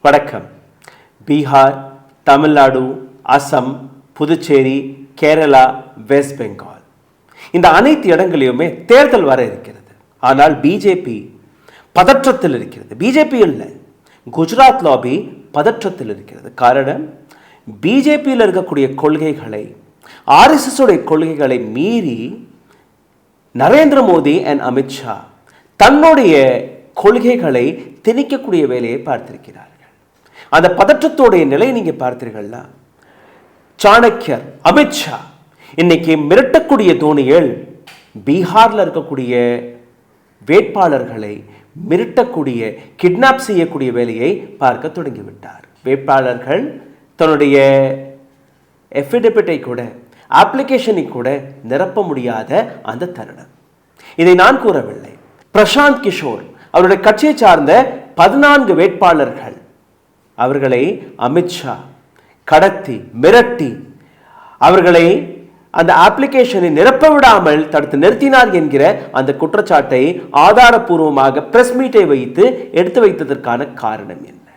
வணக்கம். பீகார், தமிழ்நாடு, அசம், புதுச்சேரி, கேரளா, வெஸ்ட் பெங்கால் இந்த அனைத்து இடங்களிலுமே தேர்தல் வர இருக்கிறது. ஆனால் பிஜேபி பதற்றத்தில் இருக்கிறது. பிஜேபி இல்லை, குஜராத் லாபி பதற்றத்தில் இருக்கிறது. காரணம், பிஜேபியில் இருக்கக்கூடிய கொள்கைகளை, ஆர்எஸ்எஸ் உடைய கொள்கைகளை மீறி நரேந்திர மோடி அண்ட் அமித்ஷா தன்னுடைய கொள்கைகளை திணிக்கக்கூடிய வேலையை பார்த்திருக்கிறார்கள். அந்த பதற்றத்தோடைய நிலை நீங்க பார்த்தீர்கள்னா, சாணக்கியர் அமித்ஷா இன்னைக்கு மிரட்டக்கூடிய தோணிகள் பீகார்ல இருக்கக்கூடிய வேட்பாளர்களை மிரட்டக்கூடிய, கிட்னாப் செய்யக்கூடிய வேலையை பார்க்க தொடங்கிவிட்டார். வேட்பாளர்கள் தன்னுடைய எஃபிடபிட்டை கூட, அப்ளிகேஷனை கூட நிரப்ப முடியாத அந்த தருணம். இதை நான் கூறவில்லை. பிரசாந்த் கிஷோர் அவருடைய கட்சியை சார்ந்த 14 வேட்பாளர்கள், அவர்களை அமித்ஷா கடத்தி மிரட்டி அவர்களை அந்த அப்ளிகேஷனை நிரப்ப விடாமல் தடுத்து நிறுத்தினார் என்கிற அந்த குற்றச்சாட்டை ஆதாரப்பூர்வமாக பிரஸ் மீட்டை வைத்து எடுத்து வைத்ததற்கான காரணம் என்ன?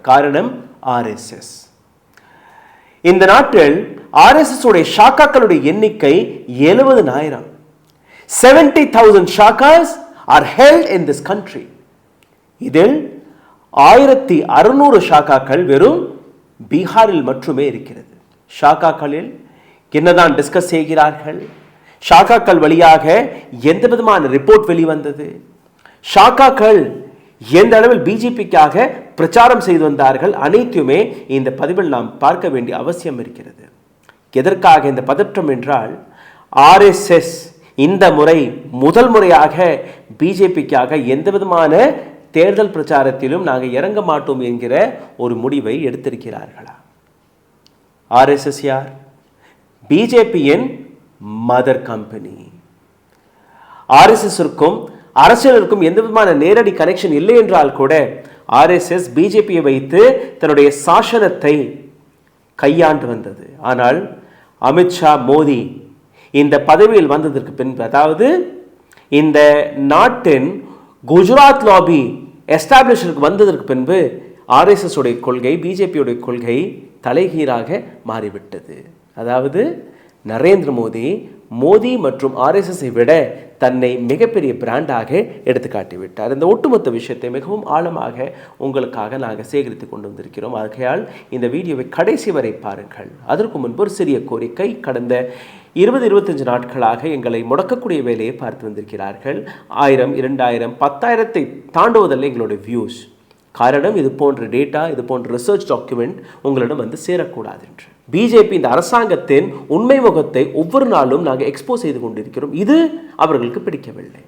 காரணம் ஆர்எஸ்எஸ். இந்த நாட்டில் ஆர்எஸ்எஸ் உடைய ஷாக்காக்களுடைய எண்ணிக்கை 70,000. 70,000 ஷாக்காஸ் are held in this country. இதில் 1600 ஷாக்காக்கள் வெறும் பீகாரில் மட்டுமே இருக்கிறது. ஷாக்காக்களில் என்னதான் டிஸ்கஸ் செய்கிறார்கள்? ஷாக்காக்கள் வழியாக எந்த விதமான ரிப்போர்ட் வெளிவந்தது? ஷாக்காக்கள் எந்த அளவில் பிஜேபிக்காக பிரச்சாரம் செய்து வந்தார்கள்? அனைத்துமே இந்த பதிவில் நாம் பார்க்க வேண்டிய அவசியம் இருக்கிறது. எதற்காக இந்த பதற்றம் என்றால், ஆர்எஸ்எஸ் இந்த முறை முதல் முறையாக பிஜேபிக்காக எந்த விதமான தேர்தல் பிரச்சாரத்திலும் நாங்கள் இறங்க மாட்டோம் என்கிற ஒரு முடிவை எடுத்திருக்கிறார்களா? ஆர்எஸ்எஸ் யார்? பிஜேபியின் மதர் கம்பெனி. ஆர்எஸ்எஸ்க்கும் அரசியலுக்கும் எந்த விதமான நேரடி கனெக்ஷன் இல்லை என்றால் கூட ஆர்எஸ்எஸ் பிஜேபியை வைத்து தன்னுடைய சாசனத்தை கையாண்டு வந்தது. ஆனால் அமித்ஷா, மோடி இந்த பதவியில் வந்ததற்கு பின்பு, அதாவது இந்த நாட்டின் குஜராத் லாபி எஸ்டாப்ளிஷ்மென்ட் வந்ததற்கு பின்பு ஆர்எஸ்எஸ் உடைய கொள்கை, பிஜேபியுடைய கொள்கை தலைகீழாக மாறிவிட்டது. அதாவது நரேந்திர மோடி மற்றும் ஆர்எஸ்எஸ்ஸை விட தன்னை மிகப்பெரிய பிராண்டாக எடுத்து காட்டிவிட்டார். இந்த ஒட்டுமொத்த விஷயத்தை மிகவும் ஆழமாக உங்களுக்காக நாங்கள் சேகரித்து கொண்டு வந்திருக்கிறோம். ஆகையால் இந்த வீடியோவை கடைசி வரை பாருங்கள். அதற்கு முன்பு ஒரு சிறிய கோரிக்கை. கடந்த 20-25 நாட்களாக எங்களை முடக்கக்கூடிய வேலையை பார்த்து வந்திருக்கிறார்கள். 1000, 2000, 10,000 தாண்டுவதில்லை எங்களுடைய வியூஸ். காரணம், இது போன்ற டேட்டா, இது போன்ற ரிசர்ச் டாக்குமெண்ட் உங்களிடம் வந்து சேரக்கூடாது என்று பிஜேபி இந்த அரசாங்கத்தின் உண்மை முகத்தை ஒவ்வொரு நாளும் நாங்கள் எக்ஸ்போஸ் செய்து கொண்டிருக்கிறோம். இது அவர்களுக்கு பிடிக்கவில்லை.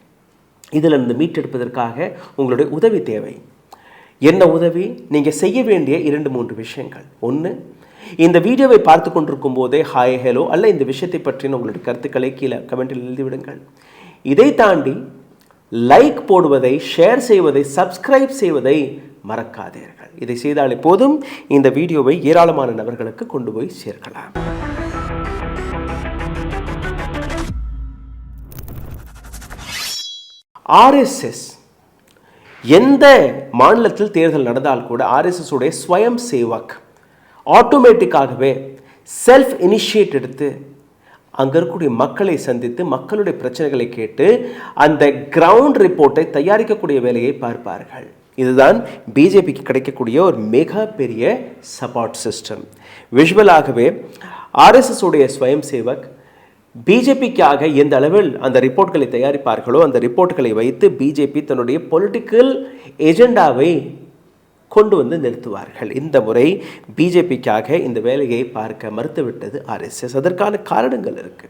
இதிலிருந்து மீட்டெடுப்பதற்காக உங்களுடைய உதவி தேவை. என்ன உதவி? நீங்கள் செய்ய வேண்டிய 2-3 விஷயங்கள். ஒன்று, இந்த வீடியோவை பார்த்து கொண்டிருக்கும் போதே ஹாய், ஹலோ அல்ல இந்த விஷயத்தை பற்றின உங்களுடைய கருத்துக்களை கீழே கமெண்டில் எழுதிவிடுங்கள். இதை தாண்டி லைக் போடுவதை, ஷேர் செய்வதை, சப்ஸ்கிரைப் செய்வதை மறக்காதீர்கள். இதை செய்தாலே போதும் இந்த வீடியோவை ஏராளமான நபர்களுக்கு கொண்டு போய் சேர்க்கலாம். ஆர்எஸ்எஸ் எந்த மாநிலத்தில் தேர்தல் நடந்தால் கூட ஆர்எஸ்எஸ் உடைய ஸ்வயம் சேவக் ஆட்டோமேட்டிக்காகவே செல்ஃப் இனிஷியேட் எடுத்து அங்கே இருக்கக்கூடிய மக்களை சந்தித்து மக்களுடைய பிரச்சனைகளை கேட்டு அந்த கிரவுண்ட் ரிப்போர்ட்டை தயாரிக்கக்கூடிய வேலையை பார்ப்பார்கள். இதுதான் பிஜேபிக்கு கிடைக்கக்கூடிய ஒரு மிகப்பெரிய சப்போர்ட் சிஸ்டம். விஷுவலாகவே ஆர்எஸ்எஸ் உடைய ஸ்வயம் சேவக் பிஜேபிக்காக எந்த அளவில் அந்த ரிப்போர்ட்களை தயாரிப்பார்களோ அந்த ரிப்போர்ட்களை வைத்து பிஜேபி தன்னுடைய பொலிட்டிக்கல் எஜெண்டாவை கொண்டு வந்து நிறுத்துவார்கள். இந்த முறை பிஜேபிக்காக இந்த வேலையை பார்க்க மறுத்துவிட்டது ஆர்எஸ்எஸ். அதற்கான காரணங்கள் இருக்கு.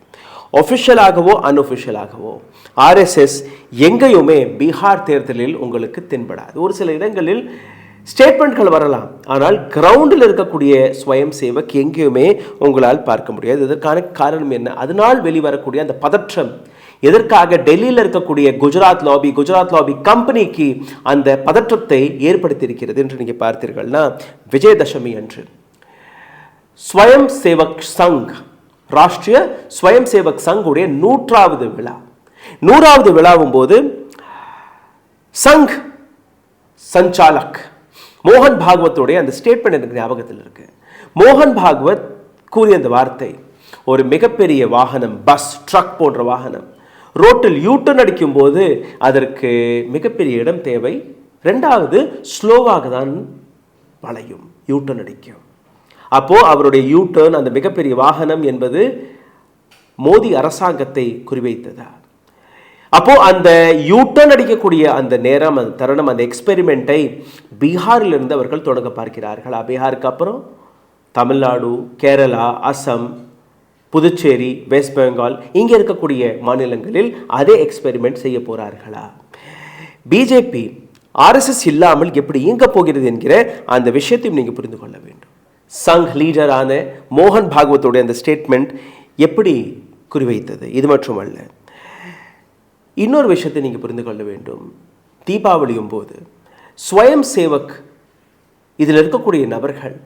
ஒஃபிஷியலாகவோ அன்ஒஃபிஷியலாகவோ ஆர்எஸ்எஸ் எங்கேயுமே பீகார் தேர்தலில் உங்களுக்கு தென்படாது. ஒரு சில இடங்களில் ஸ்டேட்மெண்ட்கள் வரலாம், ஆனால் கிரவுண்டில் இருக்கக்கூடிய ஸ்வயம் சேவக் எங்கேயுமே உங்களால் பார்க்க முடியாது. இதற்கான காரணம் என்ன? அதனால் வெளிவரக்கூடிய அந்த பதற்றம் எதற்காக டெல்லியில் இருக்கக்கூடிய குஜராத் லாபி கம்பெனிக்கு அந்த பதற்றத்தை ஏற்படுத்தியிருக்கிறது என்று நீங்கள் பார்த்தீர்கள்னா, விஜயதசமி அன்று ஸ்வயம் சேவக் சங், ராஷ்டிரிய ஸ்வயம் சேவக் சங் உடைய 100வது விழா. 100வது விழாவும் போது சங் சஞ்சாலக் மோகன் பாகவத்துடைய அந்த ஸ்டேட்மெண்ட் எனக்கு ஞாபகத்தில் இருக்கு. மோகன் பாகவத் கூறிய அந்த வார்த்தை, ஒரு மிகப்பெரிய வாகனம், பஸ், ட்ரக் போன்ற வாகனம் ரோட்டில் யூட்டர்ன் அடிக்கும் போது அதற்கு மிகப்பெரிய இடம் தேவை. ரெண்டாவது, ஸ்லோவாக தான் வளையும், யூட்டர்ன் அடிக்கும். அப்போ அவருடைய யூட்டர்ன், அந்த மிகப்பெரிய வாகனம் என்பது மோடி அரசாங்கத்தை குறிவைத்ததா? அப்போ அந்த யூட்டர்ன் அடிக்கக்கூடிய அந்த நேரம், அந்த தருணம், அந்த எக்ஸ்பெரிமெண்ட்டை பீகாரில் இருந்து அவர்கள் தொடங்க பார்க்கிறார்கள். பீகாருக்கு அப்புறம் தமிழ்நாடு, கேரளா, அசாம், புதுச்சேரி, வெஸ்ட் பெங்கால், இங்கே இருக்கக்கூடிய மாநிலங்களில் அதே எக்ஸ்பெரிமெண்ட் செய்ய போறார்களா? பிஜேபி ஆர்எஸ்எஸ் இல்லாமல் எப்படி இயங்க போகிறது என்கிற அந்த விஷயத்தையும் நீங்கள் புரிந்து கொள்ள வேண்டும். சங் லீடரான மோகன் பாகவத்துடைய அந்த ஸ்டேட்மெண்ட் எப்படி குறிவைத்தது? இது மட்டுமல்ல, இன்னொரு விஷயத்தை நீங்கள் புரிந்து கொள்ள வேண்டும். தீபாவளியும் போது ஸ்வயம் சேவக் இதில் இருக்கக்கூடிய நபர்கள்,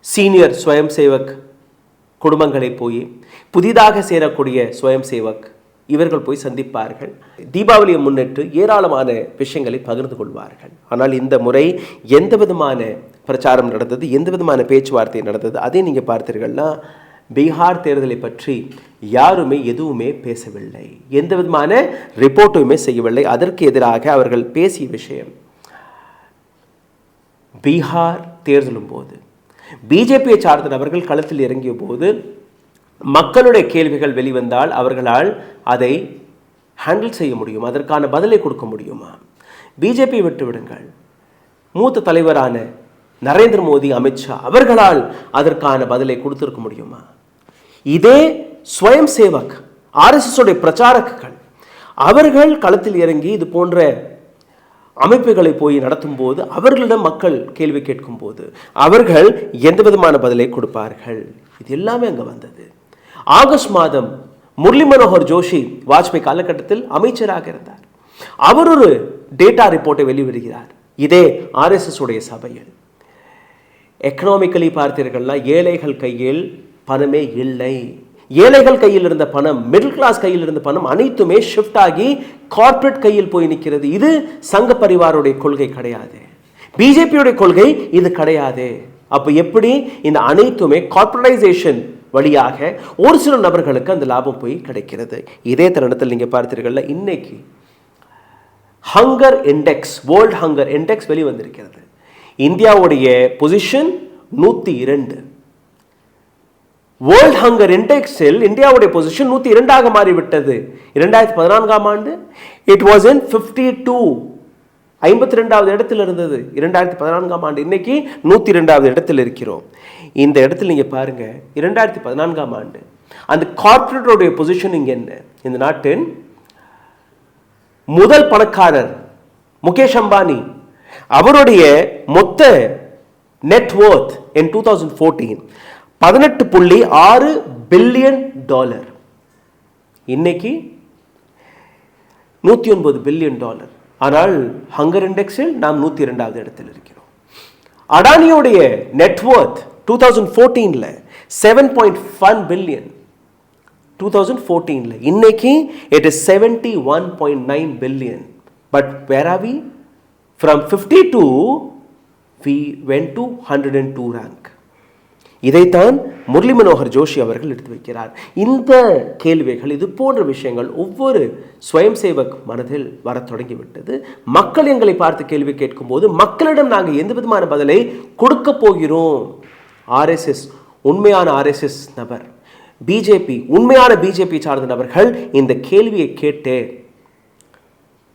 சீனியர் ஸ்வயம் சேவக் குடும்பங்களை போய் புதிதாக சேரக்கூடிய ஸ்வயம் சேவக் இவர்கள் போய் சந்திப்பார்கள். தீபாவளியை முன்னிட்டு ஏராளமான விஷயங்களை பகிர்ந்து கொள்வார்கள். ஆனால் இந்த முறை எந்த விதமான பிரச்சாரம் நடந்தது, எந்த விதமான பேச்சுவார்த்தை நடந்தது, அதை நீங்கள் பார்த்தீர்கள்னா பீகார் தேர்தலை பற்றி யாருமே எதுவுமே பேசவில்லை, எந்த விதமான ரிப்போர்ட்டுமே செய்யவில்லை. அதற்கு எதிராக அவர்கள் பேசிய விஷயம், பீகார் தேர்தலும் போது பிஜேபியை சார்ந்த நபர்கள் களத்தில் இறங்கிய போது மக்களுடைய கேள்விகள் வெளிவந்தால் அவர்களால் அதை ஹேண்டில் செய்ய முடியும், அதற்கான பதிலை கொடுக்க முடியுமா? பிஜேபி விட்டு விடுங்கள், மூத்த தலைவரான நரேந்திர மோடி, அமித்ஷா அவர்களால் அதற்கான பதிலை கொடுத்திருக்க முடியுமா? இதே ஸ்வயம் சேவக் ஆர்எஸ்எஸ் உடைய பிரச்சாரகர்கள் அவர்கள் களத்தில் இறங்கி இது போன்ற அமைப்புகளை போய் நடத்தும் போது, அவர்களிடம் மக்கள் கேள்வி கேட்கும் போது அவர்கள் எந்த விதமான பதிலை கொடுப்பார்கள்? இது எல்லாமே அங்கே வந்தது. ஆகஸ்ட் மாதம் முரளி மனோகர் ஜோஷி வாஜ்பாய் காலகட்டத்தில் அமைச்சராக இருந்தார். அவர் ஒரு டேட்டா ரிப்போர்ட்டை வெளியிடுகிறார். இதே ஆர்எஸ்எஸ் உடைய சபையில் எக்கனாமிக்கலி பார்த்தீர்கள்னா ஏழைகள் கையில் பணமே இல்லை. ஏழைகள் கையில் இருந்த பணம், மிடில் கிளாஸ் கையில் இருந்த பணம் அனைத்துமே ஷிஃப்ட் ஆகி கார்ப்பரேட் கையில் போய் நிற்கிறது. இது சங்க பரிவாருடைய கொள்கை கிடையாது, பிஜேபியுடைய கொள்கை இது கிடையாது. அப்போ எப்படி இந்த அனைத்துமே கார்ப்பரேட்டைசேஷன் வழியாக ஒரு சில நபர்களுக்கு அந்த லாபம் போய் கிடைக்கிறது? இதே தருணத்தில் நீங்க பார்த்தீர்கள், இன்னைக்கு hunger index, world hunger index வெளிவந்திருக்கிறது. இந்தியாவுடைய பொசிஷன் 102. வேர்ல்ட் ஹங்கர் இண்டெக்ஸில் இந்தியாவுடைய பொசிஷன் 102ஆக மாறிவிட்டது. 2014ஆம் ஆண்டு இட் வாஸ் இன் 52, 52வது இடத்தில் இருந்தது 2014ஆம் ஆண்டு. இன்னைக்கு 102வது இடத்தில் இருக்கிறோம். இந்த இடத்துல நீங்க பாருங்க, 2014ஆம் ஆண்டு அந்த கார்ப்பரேட்டோடைய பொசிஷன் இங்க என்ன? இந்த நாட்டின் முதல் பணக்காரர் முகேஷ் அம்பானி, அவருடைய மொத்த நெட்வொர்த் இன் 2014 $18.6 பில்லியன். இன்னைக்கு $109 பில்லியன். ஆனால் ஹங்கர் இண்டெக்ஸில் நாம் 102வது இடத்தில் இருக்கிறோம். அடானியோடைய நெட்வொர்த் 2014ல $7.1 பில்லியன். 2014ல இன்னைக்கு it is $71.9 billion. But where are we? From 52 we went to 102 rank. இதைத்தான் முரளி மனோகர் ஜோஷி அவர்கள் எடுத்து வைக்கிறார். இந்த கேள்விகள், இது போன்ற விஷயங்கள் ஒவ்வொரு ஸ்வயம் சேவக் மனதில் வர தொடங்கிவிட்டது. மக்கள் எங்களை பார்த்து கேள்வி கேட்கும் போது மக்களிடம் நாங்கள் எந்த விதமான பதிலை கொடுக்க போகிறோம்? ஆர்எஸ்எஸ், உண்மையான ஆர்எஸ்எஸ் நபர், பிஜேபி, உண்மையான பிஜேபி சார்ந்த நபர்கள் இந்த கேள்வியை கேட்டு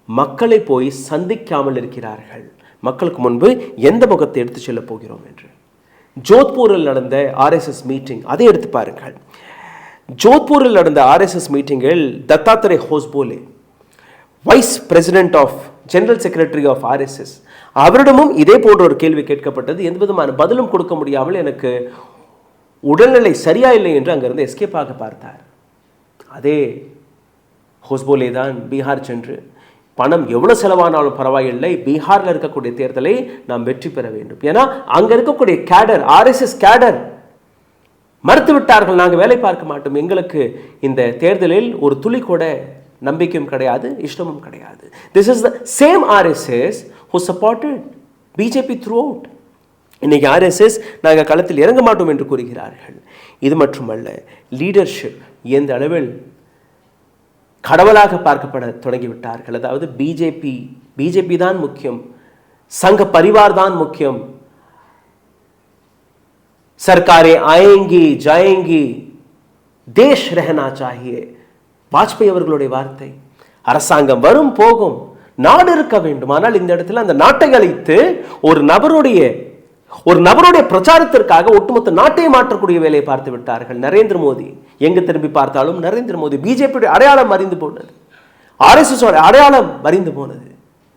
மக்களை போய் சந்திக்காமல் இருக்கிறார்கள். மக்களுக்கு முன்பு எந்த முகத்தை எடுத்து செல்ல போகிறோம் என்று. ஜோத்பூரில் நடந்த ஆர்எஸ்எஸ் மீட்டிங், அதை எடுத்து பாருங்கள். ஜோத்பூரில் நடந்த ஆர்எஸ்எஸ் மீட்டிங்கில் Dattatreya Hosabale, vice president of general secretary of RSS, அவரிடமும் இதே போன்ற ஒரு கேள்வி கேட்கப்பட்டது. எந்த விதமான பதிலும் கொடுக்க முடியாமல் எனக்கு உடல்நிலை சரியா இல்லை என்று அங்கிருந்து எஸ்கேப் ஆக பார்த்தார். அதே ஹோஸ்போலே தான் பீகார் சென்று பணம் எவ்வளவு செலவானாலும் பரவாயில்லை, பீகாரில் இருக்கக்கூடிய தேர்தலை நாம் வெற்றி பெற வேண்டும். ஏன்னா அங்க இருக்கக்கூடிய கேடர், ஆர்எஸ்எஸ் கேடர் மறுத்து விட்டார்கள், நாங்கள் வேலை பார்க்க மாட்டோம், எங்களுக்கு இந்த தேர்தலில் ஒரு துளி கூட நம்பிக்கையும் கிடையாது, இஷ்டமும் கிடையாது. This is the same RSS who supported BJP through out. இன்னைக்கு ஆர்எஸ்எஸ் நாங்கள் களத்தில் இறங்க மாட்டோம் என்று கூறுகிறார்கள். இது மட்டுமல்ல, லீடர்ஷிப் எந்த அளவில் கடவுளாக பார்க்கப்பட தொடங்கிவிட்டார்கள். அதாவது பிஜேபி தான் முக்கியம், संघ परिवार தான் முக்கியம், सरकारें आएंगी जाएंगी, देश रहना चाहिए. வாஜ்பாய் அவர்களுடைய வார்த்தை. அரசாங்கம் வரும் போகும், நாடு இருக்க வேண்டும். ஆனால் இந்த இடத்துல அந்த நாட்டை அழித்து ஒரு நபருடைய பிரச்சாரத்திற்காக ஒட்டுமொத்த நாட்டை மாற்றக்கூடிய வேலையை பார்த்து விட்டார்கள் நரேந்திர மோடி. எங்கு திரும்பி பார்த்தாலும் நரேந்திர மோடி. பிஜேபியுடைய அடையாளம் மறைந்து போனது, ஆர்எஸ்எஸ் அடையாளம் மறைந்து போனது.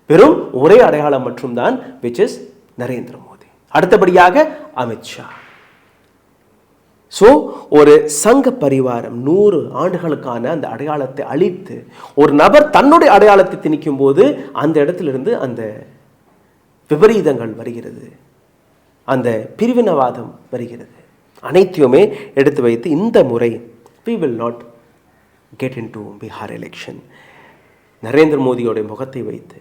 வெறும் ஒரே அடையாளம் மட்டும்தான், which is நரேந்திர மோடி. அடுத்தபடியாக அமித்ஷா. ஒரு சங்க பரிவாரம் 100 ஆண்டுகளுக்கான அந்த அடையாளத்தை அழித்து ஒரு நபர் தன்னுடைய அடையாளத்தை திணிக்கும் போது அந்த இடத்திலிருந்து அந்த விபரீதங்கள் வருகிறது, அந்த பிரிவினவாதம் வருகிறது. அனைத்தையுமே எடுத்து வைத்து இந்த முறை we will not get into Bihar election. Narendra மோடியோட முகத்தை வைத்து,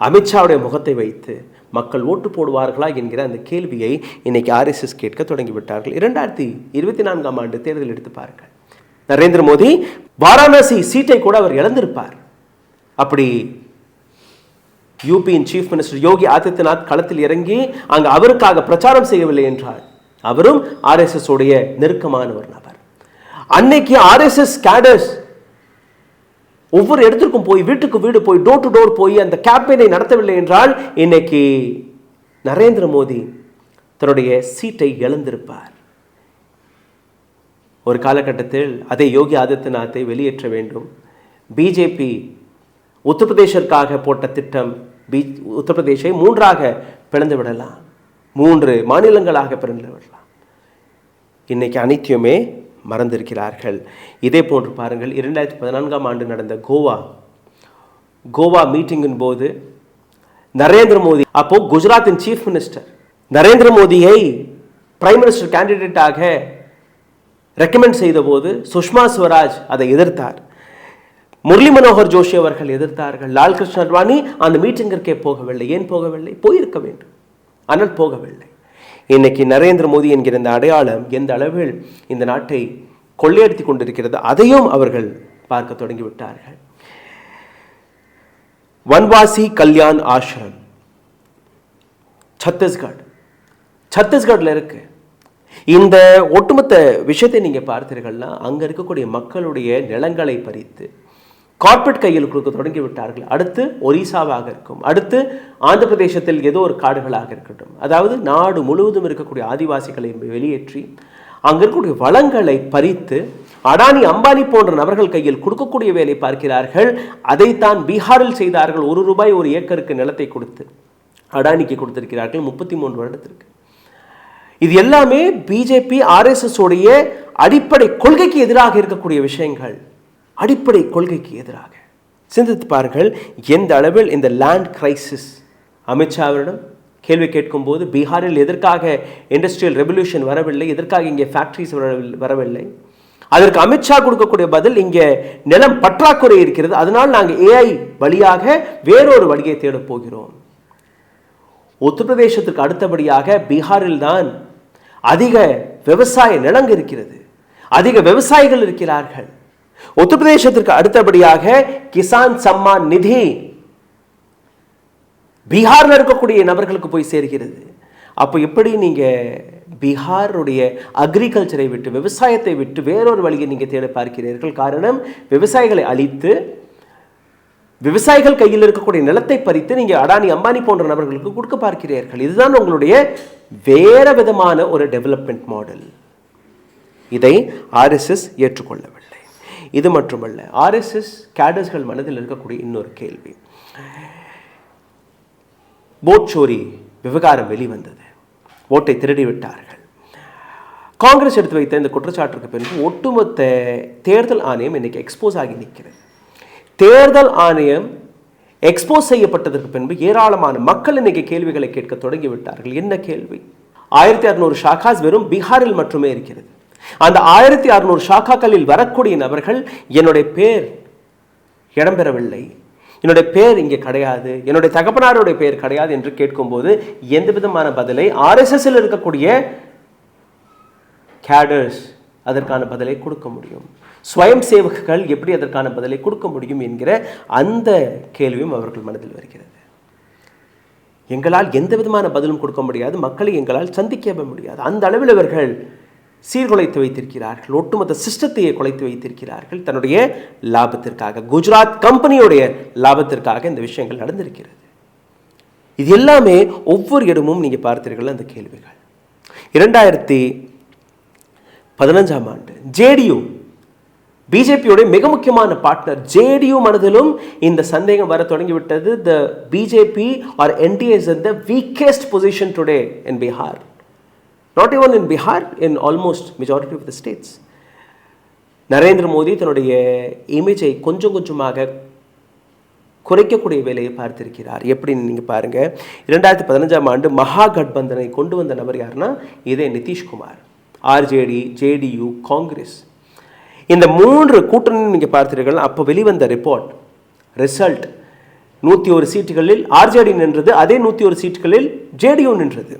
அமித்ஷாவுடைய முகத்தை வைத்து மக்கள் ஓட்டு போடுவார்களா என்கிற அந்த கேள்வியை இன்னைக்கு ஆர்எஸ்எஸ் கேட்க தொடங்கிவிட்டார்கள். 2024ஆம் ஆண்டு தேர்தல் எடுத்து பாருங்கள். நரேந்திர மோடி வாரணாசி சீட்டை கூட அவர் இழந்திருப்பார். அப்படி யூபியின் சீஃப் மினிஸ்டர் யோகி ஆதித்யநாத் களத்தில் இறங்கி அங்கு அவருக்காக பிரச்சாரம் செய்யவில்லை என்றால் அவரும் ஆர்எஸ்எஸ் உடைய நெருக்கமான ஒரு நபர். அன்னைக்கு ஆர்எஸ்எஸ் கேடர்ஸ் ஒவ்வொரு இடத்திற்கும் போய், வீட்டுக்கு வீடு போய், டோர் டு டோர் போய் அந்த கேம்பெயினை நடத்தவில்லை என்றால் இன்னைக்கு நரேந்திர மோடி தன்னுடைய சீட்டை இழந்திருப்பார். ஒரு காலகட்டத்தில் அதே யோகி ஆதித்யநாத்தை வெளியேற்ற வேண்டும். பிஜேபி உத்தரப்பிரதேசத்திற்காக போட்ட திட்டம், உத்தரப்பிரதேசை 3ஆக பிளந்து விடலாம், 3 மாநிலங்களாக பிளந்து விடலாம். இன்னைக்கு அனைத்தையுமே மறந்திருக்கிறார்கள். இதே போன்று பாருங்கள், 2014ஆம் ஆண்டு நடந்த கோவா மீட்டிங்கின் போது நரேந்திர மோடி, அப்போ குஜராத்தின் சீஃப் மினிஸ்டர், நரேந்திர மோடியை பிரைம் மினிஸ்டர் கேண்டிடேட்டாக ரெக்கமெண்ட் செய்த போது சுஷ்மா ஸ்வராஜ் அதை எதிர்த்தார். முரளி மனோகர் ஜோஷி அவர்கள் எதிர்த்தார்கள். லால் கிருஷ்ண அத்வானி அந்த மீட்டிங்கிற்கே போகவில்லை. ஏன் போகவில்லை? போயிருக்க வேண்டும், ஆனால் போகவில்லை. இன்னைக்கு நரேந்திர மோடி என்கிற இந்த அடையாளம் எந்த அளவில் இந்த நாட்டை கொள்ளையடித்துக் கொண்டிருக்கிறது அதையும் அவர்கள் பார்க்க தொடங்கிவிட்டார்கள். வன்வாசி கல்யாண் ஆசிரம் சத்தீஸ்கட்ல இருக்கு. இந்த ஒட்டுமொத்த விஷயத்தை நீங்க பார்த்தீர்கள்னா அங்க இருக்கக்கூடிய மக்களுடைய நிலங்களை பறித்து கார்பரேட் கையில் கொடுக்க தொடங்கி விட்டார்கள். அடுத்து ஒரிசாவாக இருக்கும், அடுத்து ஆந்திர பிரதேசத்தில் ஏதோ ஒரு காடுகளாக இருக்கட்டும். அதாவது நாடு முழுவதும் இருக்கக்கூடிய ஆதிவாசிகளை வெளியேற்றி அங்க இருக்கக்கூடிய வளங்களை பறித்து அடானி அம்பானி போன்ற நபர்கள் கையில் கொடுக்கக்கூடிய வேலை பார்க்கிறார்கள். அதைத்தான் பீகாரில் செய்தார்கள். ₹1 ஒரு ஏக்கருக்கு நிலத்தை கொடுத்து அடானிக்கு கொடுத்திருக்கிறார்கள் 33 வருடத்திற்கு. இது எல்லாமே பிஜேபி ஆர்எஸ்எஸ் உடைய அடிப்படை கொள்கைக்கு எதிராக இருக்கக்கூடிய விஷயங்கள். அடிப்படை கொள்கைக்கு எதிராக சிந்தித்து பாருங்கள் எந்த அளவில் இந்த லேண்ட் கிரைசிஸ். அமித்ஷாவிடம் கேள்வி கேட்கும் போது பீகாரில் எதற்காக இண்டஸ்ட்ரியல் ரெவல்யூஷன் வரவில்லை, எதற்காக இங்கே ஃபேக்டரிஸ் வரவில்லை, அதற்கு அமித்ஷா கொடுக்கக்கூடிய பதில் இங்கே நிலம் பற்றாக்குறை இருக்கிறது, அதனால் நாங்கள் ஏஐ வழியாக வேறொரு வழியை தேடப் போகிறோம். உத்தரப்பிரதேசத்துக்கு அடுத்தபடியாக பீகாரில் தான் அதிக விவசாய நிலங்கள் இருக்கிறது, அதிக விவசாயிகள் இருக்கிறார்கள். உத்தரப்பிரதேசத்திற்கு அடுத்தபடியாக கிசான் சம்மான் நிதி பீகாரில் இருக்கக்கூடிய நபர்களுக்கு போய் சேர்கிறது. அப்போ எப்படி நீங்க பீகாருடைய அக்ரிகல்ச்சரை விட்டு, விவசாயத்தை விட்டு வேறொரு வழியை நீங்க தேட பார்க்கிறீர்கள்? காரணம், விவசாயிகளை அழித்து விவசாயிகள் கையில் இருக்கக்கூடிய நிலத்தை பறித்து நீங்க அடானி அம்பானி போன்ற நபர்களுக்கு கொடுக்க பார்க்கிறீர்கள். இதுதான் உங்களுடைய வேற விதமான ஒரு டெவலப்மெண்ட் மாடல். இதை ஆர்எஸ்எஸ் ஏற்றுக்கொள்ளவில்லை. இது மட்டுமல்ல, ஆர்எஸ்எஸ் கேடர்ஸ்கள் மனதில் இருக்கக்கூடிய இன்னொரு கேள்வி, ஓட் சோரி விவகாரம் வெளிவந்தது, ஓட்டை திருடி விட்டார்கள். காங்கிரஸ் எடுத்து வைத்த இந்த குற்றச்சாட்டுக்கு பிறகு ஒட்டுமொத்த தேர்தல் ஆணையம் இன்னைக்கு எக்ஸ்போஸ் ஆகி நிற்கிறது. தேர்தல் ஆணையம் எக்ஸ்போஸ் செய்யப்பட்டதற்கு பின்பு ஏராளமான மக்கள் இன்னைக்கு கேள்விகளை கேட்க தொடங்கிவிட்டார்கள். என்ன கேள்வி? 1600 ஷாக்காஸ் வெறும் பீகாரில் மட்டுமே இருக்கிறது. அந்த 1600 ஷாக்காக்களில் வரக்கூடிய நபர்கள் என்னுடைய பேர் இடம்பெறவில்லை, என்னுடைய பேர் இங்கே கிடையாது, என்னுடைய தகப்பனாருடைய பெயர் கிடையாது என்று கேட்கும்போது எந்த விதமான பதிலை ஆர்எஸ்எஸ்ஸில் இருக்கக்கூடிய கேடர்ஸ் அதற்கான பதிலை கொடுக்க முடியும்? ஸ்வயம் சேவகர்கள் எப்படி அதற்கான பதிலை கொடுக்க முடியும் என்கிற அந்த கேள்வியும் அவர்கள் மனதில் வருகிறது. எங்களால் எந்த விதமான பதிலும் கொடுக்க முடியாது, மக்களை எங்களால் சந்திக்கவே முடியாது. அந்த அளவில் இவர்கள் சீர்குலைத்து வைத்திருக்கிறார்கள், ஒட்டுமொத்த சிஸ்டத்தையே குலைத்து வைத்திருக்கிறார்கள் தன்னுடைய லாபத்திற்காக, குஜராத் கம்பெனியுடைய லாபத்திற்காக இந்த விஷயங்கள் நடந்திருக்கிறது. இது எல்லாமே ஒவ்வொரு இடமும் நீங்க பார்த்தீர்கள் அந்த கேள்விகள். 2015ஆம் ஆண்டு ஜேடியு பிஜேபியோட மிக முக்கியமான பார்ட்னர் ஜேடியு மனதிலும் இந்த சந்தேகம் வர தொடங்கிவிட்டது. The BJP or NDA is in the weakest position today in Bihar. Not even in Bihar, in almost majority of the states. Narendra Modi தன்னுடைய இமேஜை கொஞ்சம் கொஞ்சமாக குறைக்கக்கூடிய வேலையை பார்த்திருக்கிறார். எப்படின்னு நீங்க பாருங்க. 2015ஆம் ஆண்டு மகா கட்பந்தனை கொண்டு வந்த நபர் யாருன்னா இதே நிதிஷ்குமார். ஆர்ஜேடி, ஜேடியு, காங்கிரஸ் இந்த 3 கூட்டணி நீங்க பார்த்தீர்கள். அப்போ வெளிவந்த ரிசல்ட் 101 சீட்டுகளில் ஆர்ஜேடி நின்றது, அதே 101 சீட்டுகளில் ஜேடியு நின்றது.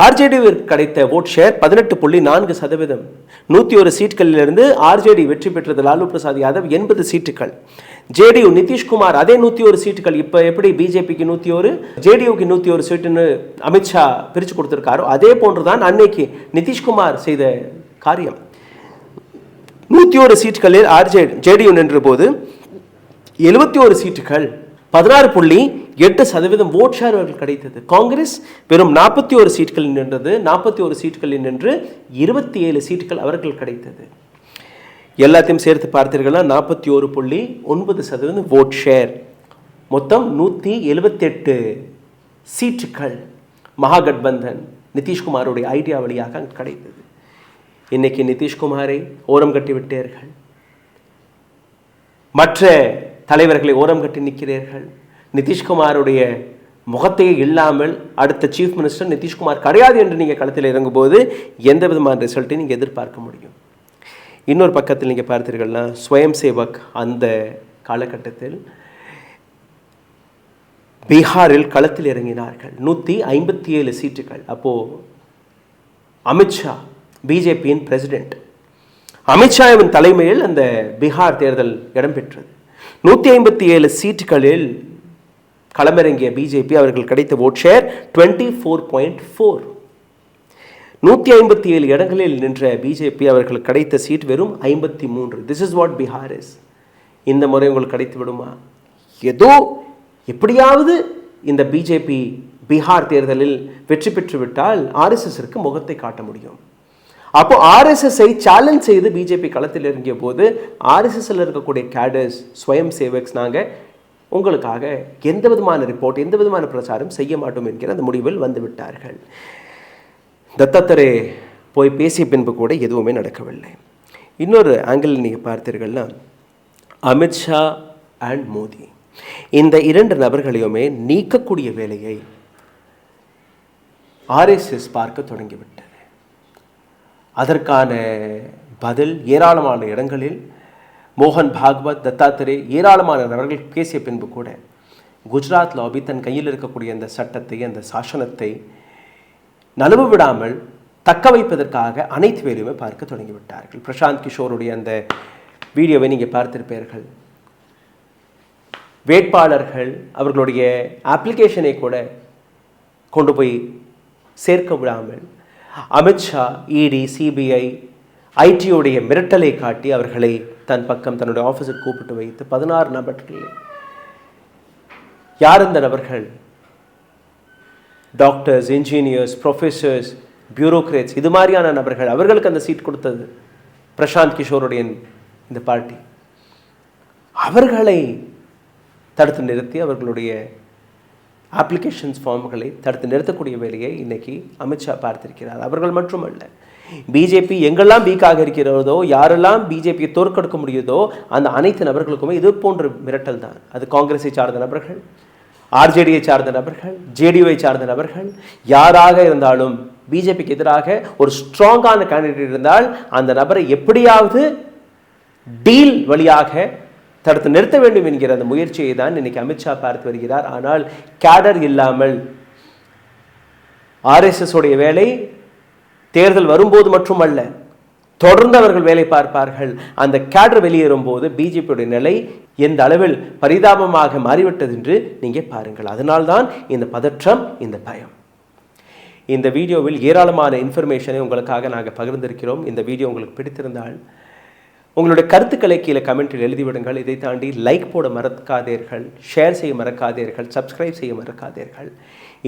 ஆர்ஜேடிவிற்கு கிடைத்த ஓட் ஷேர் 18.4%. 101 சீட்டுகளிலிருந்து ஆர்ஜேடி வெற்றி பெற்றது. லாலு பிரசாத் யாதவ் 80 சீட்டுகள். ஜேடியு நிதிஷ்குமார் அதே 101 சீட்டுகள். இப்போ எப்படி பிஜேபிக்கு 101, ஜேடியுக்கு 101 சீட்டுன்னு அமித்ஷா பிரித்து கொடுத்திருக்காரோ அதே போன்றுதான் அன்னைக்கு நிதிஷ்குமார் செய்த காரியம். 101 சீட்டுகளில் ஜேடியு நின்ற போது 71 சீட்டுகள் 16.8% ஓட் ஷேர் அவர்கள் கிடைத்தது. காங்கிரஸ் வெறும் 41 சீட்டுகளில் நின்றது. 41 சீட்டுகளில் நின்று 27 சீட்டுகள் அவர்கள் கிடைத்தது. எல்லாத்தையும் சேர்த்து பார்த்தீர்களா 41.9% ஓட் ஷேர். மொத்தம் 178 சீட்டுகள் மகாகட்பந்தன் நிதிஷ்குமாருடைய ஐடியா வழியாக கிடைத்தது. இன்னைக்கு நிதிஷ்குமாரை ஓரம் கட்டி விட்டீர்கள், மற்ற தலைவர்களை ஓரம் கட்டி நிற்கிறீர்கள். நிதிஷ்குமாருடைய முகத்தையே இல்லாமல் அடுத்த சீஃப் மினிஸ்டர் நிதிஷ்குமார் கிடையாது என்று நீங்கள் களத்தில் இறங்கும்போது எந்த விதமான ரிசல்ட்டை நீங்கள் எதிர்பார்க்க முடியும்? இன்னொரு பக்கத்தில் நீங்கள் பார்த்தீர்கள்னா ஸ்வயம் சேவக் அந்த காலகட்டத்தில் பீகாரில் களத்தில் இறங்கினார்கள். 157 சீட்டுகள். அப்போது அமித்ஷா பிஜேபியின் பிரசிடென்ட் அமித்ஷாவின் தலைமையில் அந்த பீகார் தேர்தல் இடம்பெற்றது. 157 சீட்டுகளில் களமிறங்கிய பிஜேபி அவர்கள் கிடைத்த ஓட் ஷேர் 24.4. 157 இடங்களில் நின்ற பிஜேபி அவர்கள் கிடைத்த சீட் வெறும் 53. This is what Bihar is. இந்த முறை உங்களுக்கு கிடைத்து விடுமா? ஏதோ எப்படியாவது இந்த பிஜேபி பீகார் தேர்தலில் வெற்றி பெற்றுவிட்டால் ஆர்எஸ்எஸ்க்கு முகத்தை காட்ட முடியும். அப்போ ஆர்எஸ்எஸ்ஐ சேலஞ்ச் செய்து பிஜேபி களத்தில் இறங்கிய போது ஆர்எஸ்எஸ்ல இருக்கக்கூடிய கேடர்ஸ், ஸ்வயம் சேவக்ஸ், நாங்கள் உங்களுக்காக எந்த விதமான ரிப்போர்ட், எந்த விதமான பிரச்சாரம் செய்ய மாட்டோம் என்கிற அந்த முடிவில் வந்து விட்டார்கள். தத்தாத்திரே போய் பேசிய பின்பு கூட எதுவுமே நடக்கவில்லை. இன்னொரு ஆங்கிள் நீங்கள் பார்த்தீர்கள்னா அமித்ஷா அண்ட் மோடி இந்த 2 நபர்களையுமே நீக்கக்கூடிய வேலையை ஆர்எஸ்எஸ் பார்க்க தொடங்கிவிட்டது. அதற்கான பதில் ஏராளமான இடங்களில் மோகன் பாகவத், தத்தாத்திரே ஏராளமான நபர்கள் பேசிய பின்பு கூட குஜராத் லாபி தன் கையில் இருக்கக்கூடிய அந்த சட்டத்தை, அந்த சாசனத்தை நழுவ விடாமல் தக்க வைப்பதற்காக அனைத்து வேலையுமே பார்க்க தொடங்கிவிட்டார்கள். பிரசாந்த் கிஷோருடைய அந்த வீடியோவை நீங்கள் பார்த்திருப்பீர்கள். வேட்பாளர்கள் அவர்களுடைய அப்ளிகேஷனை கூட கொண்டு போய் சேர்க்க விடாமல் அமித்ஷா, இடி, சிபிஐ, ஐடியுடைய மிரட்டலை காட்டி அவர்களை தன் பக்கம் தன்னுடைய ஆஃபீஸில் கூப்பிட்டு வைத்து 16 நபர்கள். யார் இந்த நபர்கள்? டாக்டர்ஸ், இன்ஜினியர்ஸ், ப்ரொஃபஸர்ஸ், பியூரோக்ரேட்ஸ், இது மாதிரியான நபர்கள். அவர்களுக்கு அந்த சீட் கொடுத்தது பிரசாந்த் கிஷோருடைய இந்த பார்ட்டி. அவர்களை தடுத்து நிறுத்தி அவர்களுடைய அப்ளிகேஷன்ஸ் ஃபார்ம்களை தடுத்து நிறுத்தக்கூடிய வேலையை இன்னைக்கு அமித்ஷா பார்த்திருக்கிறார். அவர்கள் மட்டுமல்ல, பிஜேபி எங்கெல்லாம் வீக்காக இருக்கிறதோ, யாரெல்லாம் பிஜேபியை தோற்கெடுக்க முடியுதோ அந்த அனைத்து நபர்களுக்குமே இது போன்ற மிரட்டல் தான். அது காங்கிரஸை சார்ந்த நபர்கள், ஆர்ஜேடியை சார்ந்த நபர்கள், ஜேடியுவை சார்ந்த நபர்கள், யாராக இருந்தாலும் பிஜேபிக்கு எதிராக ஒரு ஸ்ட்ராங்கான கேண்டிடேட் இருந்தால் அந்த நபரை எப்படியாவது டீல் வழியாக தடுத்து நிறுத்த வேண்டும் என்கிற அந்த முயற்சியை தான் இன்னைக்கு அமித்ஷா பார்த்து வருகிறார். ஆனால் கேடர் இல்லாமல் RSS உடைய வேலை தேர்தல் வரும்போது மட்டுமல்ல, தொடர்ந்து அவர்கள் வேலை பார்ப்பார்கள். அந்த கேடர் வெளியேறும் போது பிஜேபியுடைய நிலை எந்த அளவில் பரிதாபமாக மாறிவிட்டது என்று நீங்க பாருங்கள். அதனால்தான் இந்த பதற்றம், இந்த பயம். இந்த வீடியோவில் ஏராளமான இன்ஃபர்மேஷனை உங்களுக்காக நாங்கள் பகிர்ந்திருக்கிறோம். இந்த வீடியோ உங்களுக்கு பிடித்திருந்தால் உங்களுடைய கருத்துக்களை கீழே கமெண்டில் எழுதிவிடுங்கள். இதை தாண்டி லைக் போட மறக்காதீர்கள், ஷேர் செய்ய மறக்காதீர்கள், சப்ஸ்கிரைப் செய்ய மறக்காதீர்கள்.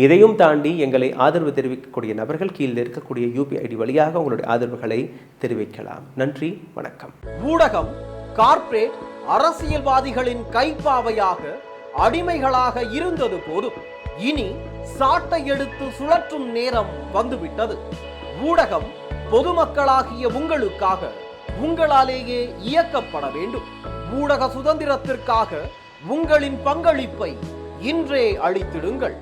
இதையும் தாண்டி எங்களை ஆதரவு தெரிவிக்கக்கூடிய நபர்கள் கீழே இருக்கக்கூடிய UPI வழியாக உங்களுடைய ஆதரவுகளை தெரிவிக்கலாம். நன்றி, வணக்கம். ஊடகம் கார்ப்பரேட் அரசியல்வாதிகளின் கைப்பாவையாக அடிமைகளாக இருந்தது போதும், இனி சாட்டை எடுத்து சுழற்றும் நேரம் வந்துவிட்டது. ஊடகம் பொதுமக்களாகிய உங்களுக்காக, உங்களாலேயே இயக்கப்பட வேண்டும். ஊடக சுதந்திரத்திற்காக உங்களின் பங்களிப்பை இன்றே அளித்திடுங்கள்.